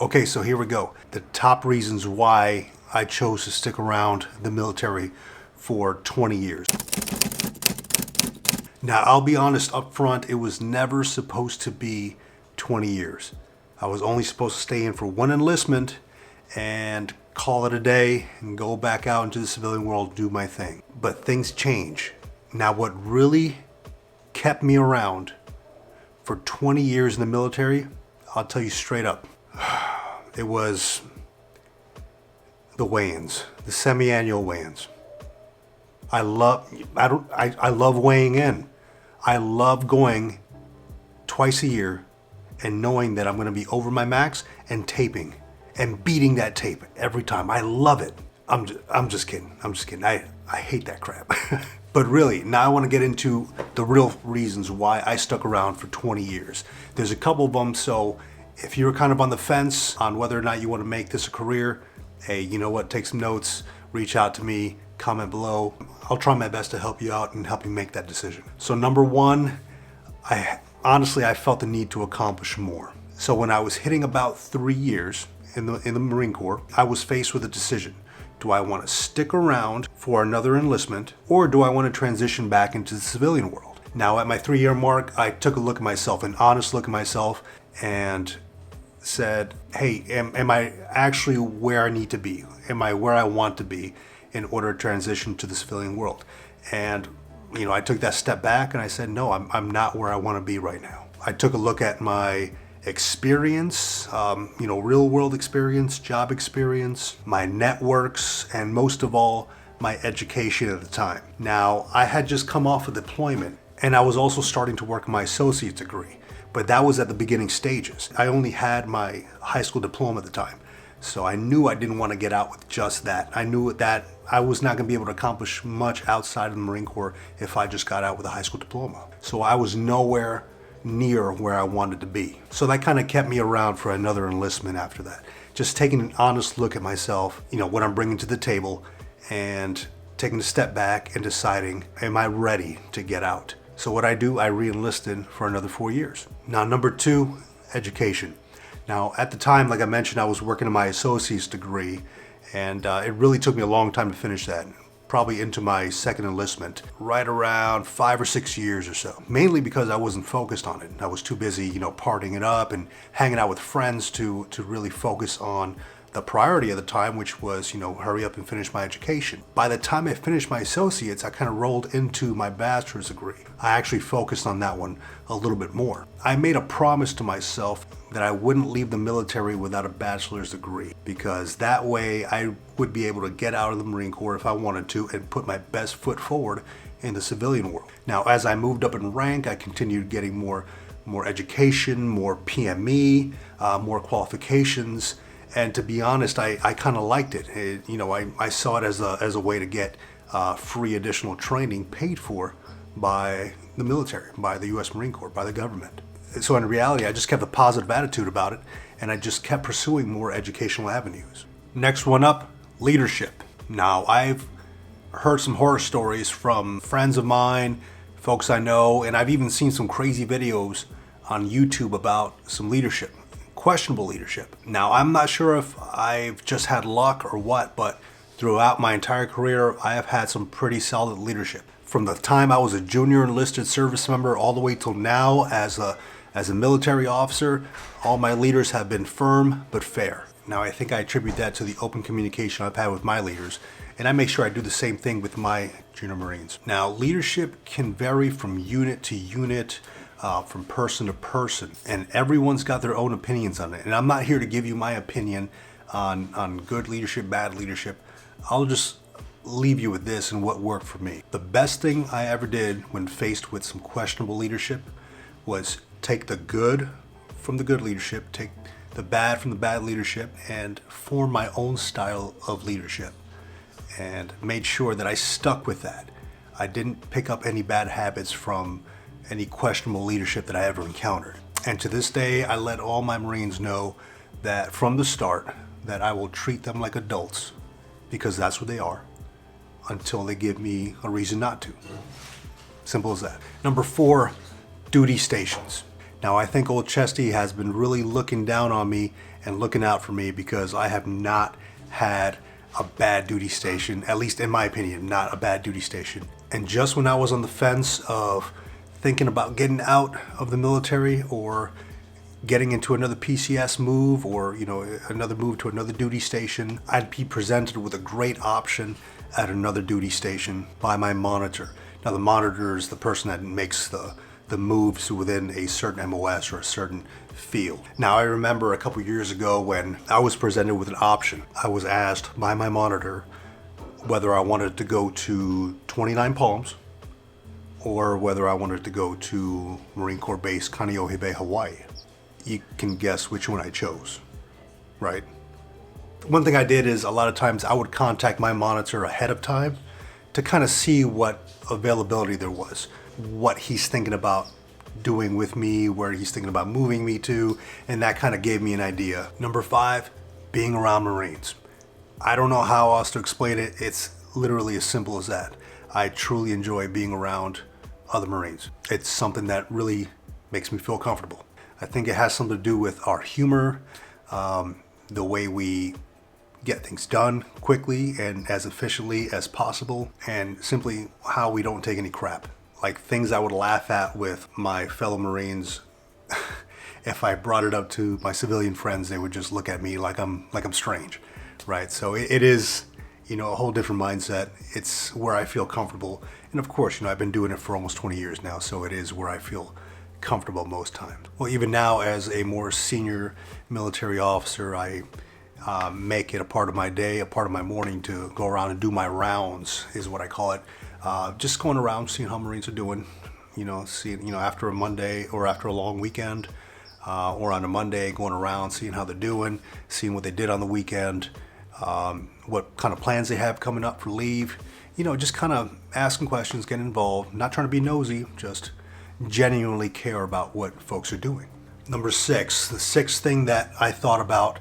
Okay, so here we go. The top reasons why I chose to stick around the military for 20 years. Now, I'll be honest up front, it was never supposed to be 20 years. I was only supposed to stay in for one enlistment and call it a day and go back out into the civilian world, do my thing. But things change. Now, what really kept me around for 20 years in the military, I'll tell you straight up, it was the weigh-ins, the semi-annual weigh-ins. I love weighing in. I love going twice a year and knowing that I'm going to be over my max and taping and beating that tape every time. I love it. I'm just kidding. I hate that crap. But really, now I want to get into the real reasons why I stuck around for 20 years. There's a couple of them, so if you're kind of on the fence on whether or not you want to make this a career, hey, you know what, take some notes, reach out to me, comment below. I'll try my best to help you out and help you make that decision. So number one, I felt the need to accomplish more. So when I was hitting about 3 years in the Marine Corps, I was faced with a decision. Do I want to stick around for another enlistment, or do I want to transition back into the civilian world? Now at my 3-year mark, I took a look at myself, an honest look at myself, and said, hey, am I actually where I need to be? Am I where I want to be in order to transition to the civilian world? And I took that step back and I said, no, I'm not where I want to be right now. I took a look at my experience, real world experience, job experience, my networks, and most of all, my education at the time. Now, I had just come off of deployment and I was also starting to work on my associate's degree, but that was at the beginning stages. I only had my high school diploma at the time. So I knew I didn't want to get out with just that. I knew that I was not going to be able to accomplish much outside of the Marine Corps if I just got out with a high school diploma. So I was nowhere near where I wanted to be. So that kind of kept me around for another enlistment after that. Just taking an honest look at myself, what I'm bringing to the table, and taking a step back and deciding, am I ready to get out? So what I do, I re-enlisted for another 4 years. Now, number two, education. Now, at the time, like I mentioned, I was working on my associate's degree, and it really took me a long time to finish that. Probably into my second enlistment, right around 5 or 6 years or so. Mainly because I wasn't focused on it. I was too busy, partying it up and hanging out with friends to really focus on the priority at the time, which was, hurry up and finish my education. By the time I finished my associates, I kind of rolled into my bachelor's degree. I actually focused on that one a little bit more. I made a promise to myself that I wouldn't leave the military without a bachelor's degree, because that way I would be able to get out of the Marine Corps if I wanted to and put my best foot forward in the civilian world. Now, as I moved up in rank, I continued getting more education, more PME, more qualifications. And to be honest, I kind of liked it. I saw it as a way to get free additional training paid for by the military, by the U.S. Marine Corps, by the government. So in reality, I just kept a positive attitude about it, and I just kept pursuing more educational avenues. Next one up, leadership. Now, I've heard some horror stories from friends of mine, folks I know, and I've even seen some crazy videos on YouTube about some leadership. Questionable leadership. Now, I'm not sure if I've just had luck or what, but throughout my entire career, I have had some pretty solid leadership. From the time I was a junior enlisted service member all the way till now as a military officer, all my leaders have been firm but fair. Now, I think I attribute that to the open communication I've had with my leaders, and I make sure I do the same thing with my junior Marines. Now, leadership can vary from unit to unit, from person to person, and everyone's got their own opinions on it. And I'm not here to give you my opinion on good leadership, bad leadership. I'll just leave you with this and what worked for me. The best thing I ever did when faced with some questionable leadership was take the good from the good leadership, take the bad from the bad leadership, and form my own style of leadership, and made sure that I stuck with that. I didn't pick up any bad habits from any questionable leadership that I ever encountered. And to this day, I let all my Marines know that from the start, that I will treat them like adults, because that's what they are, until they give me a reason not to. Simple as that. Number 4, duty stations. Now, I think Old Chesty has been really looking down on me and looking out for me, because I have not had a bad duty station, at least in my opinion, not a bad duty station. And just when I was on the fence of thinking about getting out of the military or getting into another PCS move, or another move to another duty station, I'd be presented with a great option at another duty station by my monitor. Now the monitor is the person that makes the moves within a certain MOS or a certain field. Now I remember a couple years ago when I was presented with an option. I was asked by my monitor whether I wanted to go to 29 Palms or whether I wanted to go to Marine Corps Base Kaneohe Bay, Hawaii. You can guess which one I chose, right? One thing I did is a lot of times I would contact my monitor ahead of time to kind of see what availability there was, what he's thinking about doing with me, where he's thinking about moving me to, and that kind of gave me an idea. Number 5, being around Marines. I don't know how else to explain it. It's literally as simple as that. I truly enjoy being around other Marines. It's something that really makes me feel comfortable. I think it has something to do with our humor, the way we get things done quickly and as efficiently as possible, and simply how we don't take any crap. Like things I would laugh at with my fellow Marines, if I brought it up to my civilian friends, they would just look at me like I'm strange, right? So it is, a whole different mindset. It's where I feel comfortable. And of course, I've been doing it for almost 20 years now, so it is where I feel comfortable most times. Well, even now as a more senior military officer, I make it a part of my day, a part of my morning to go around and do my rounds, is what I call it. Just going around, seeing how Marines are doing, seeing, after a Monday or after a long weekend, or on a Monday, going around, seeing how they're doing, seeing what they did on the weekend, what kind of plans they have coming up for leave, just kind of asking questions, getting involved, not trying to be nosy, just genuinely care about what folks are doing. Number 6, the 6th thing that I thought about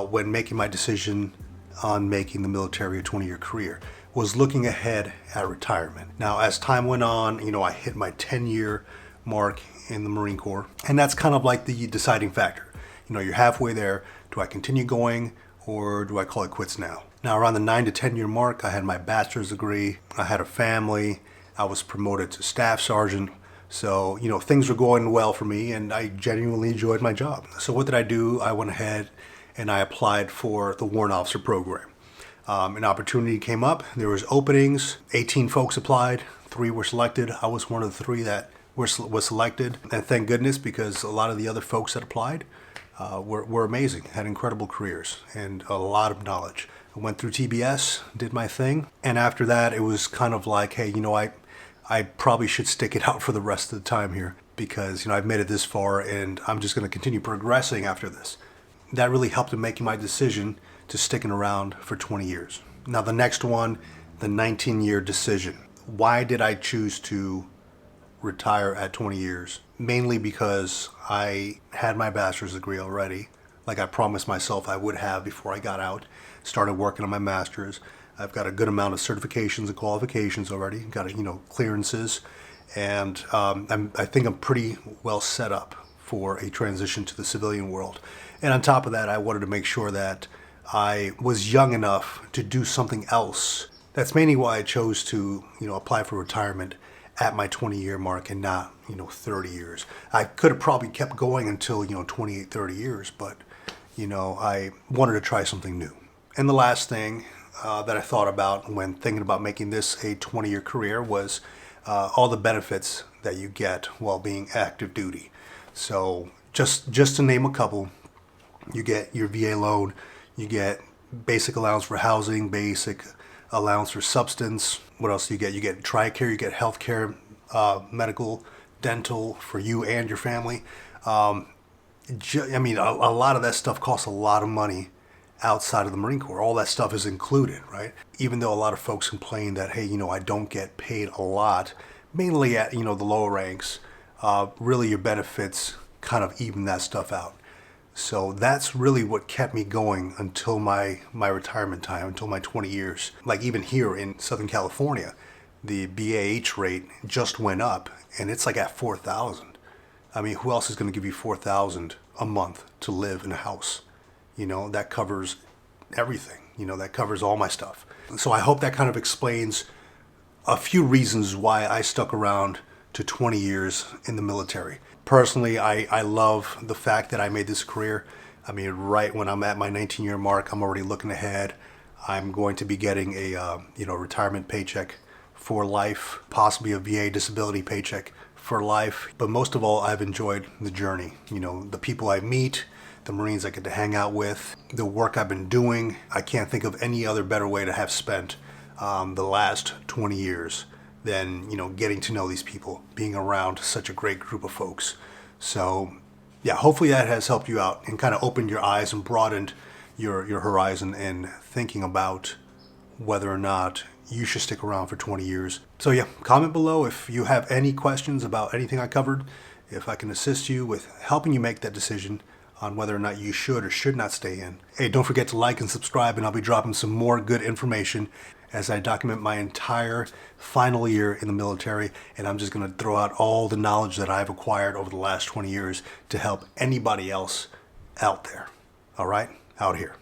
when making my decision on making the military a 20-year career was looking ahead at retirement. Now, as time went on, I hit my 10-year mark in the Marine Corps, and that's kind of like the deciding factor. You're halfway there. Do I continue going, or do I call it quits now? Now, around the 9 to 10-year mark, I had my bachelor's degree. I had a family. I was promoted to staff sergeant. So, things were going well for me, and I genuinely enjoyed my job. So what did I do? I went ahead and I applied for the Warrant Officer program. An opportunity came up. There was openings. 18 folks applied. 3 were selected. I was one of the 3 that was selected. And thank goodness, because a lot of the other folks that applied were amazing, had incredible careers and a lot of knowledge. I went through TBS, did my thing. And after that, it was kind of like, hey, I probably should stick it out for the rest of the time here, because, I've made it this far and I'm just going to continue progressing after this. That really helped in making my decision to sticking around for 20 years. Now the next one, the 19-year decision. Why did I choose to retire at 20 years? Mainly because I had my bachelor's degree already, like I promised myself I would have before I got out. Started working on my master's. I've got a good amount of certifications and qualifications already. Got clearances, and I think I'm pretty well set up for a transition to the civilian world. And on top of that, I wanted to make sure that I was young enough to do something else. That's mainly why I chose to, apply for retirement at my 20-year mark and not, 30 years. I could have probably kept going until, 28, 30 years, but, I wanted to try something new. And the last thing that I thought about when thinking about making this a 20-year career was all the benefits that you get while being active duty. So just to name a couple, you get your VA loan, you get basic allowance for housing, basic allowance for substance. What else do you get? You get TRICARE, you get health care, medical, dental for you and your family. A lot of that stuff costs a lot of money outside of the Marine Corps. All that stuff is included, right? Even though a lot of folks complain that, hey, I don't get paid a lot, mainly at, the lower ranks, really your benefits kind of even that stuff out. So that's really what kept me going until my retirement time, until my 20 years. Like even here in Southern California, the BAH rate just went up and it's like at $4,000. I mean, who else is going to give you $4,000 a month to live in a house? that covers everything. That covers all my stuff. So I hope that kind of explains a few reasons why I stuck around to 20 years in the military. Personally, I love the fact that I made this career. I mean, right when I'm at my 19-year mark, I'm already looking ahead. I'm going to be getting a retirement paycheck for life, possibly a VA disability paycheck for life. But most of all, I've enjoyed the journey. The people I meet, the Marines I get to hang out with, the work I've been doing. I can't think of any other better way to have spent the last 20 years than getting to know these people, being around such a great group of folks. So yeah, hopefully that has helped you out and kind of opened your eyes and broadened your horizon and thinking about whether or not you should stick around for 20 years. So yeah, comment below if you have any questions about anything I covered, if I can assist you with helping you make that decision on whether or not you should or should not stay in. Hey, don't forget to like and subscribe, and I'll be dropping some more good information as I document my entire final year in the military, and I'm just going to throw out all the knowledge that I've acquired over the last 20 years to help anybody else out there. All right, out here.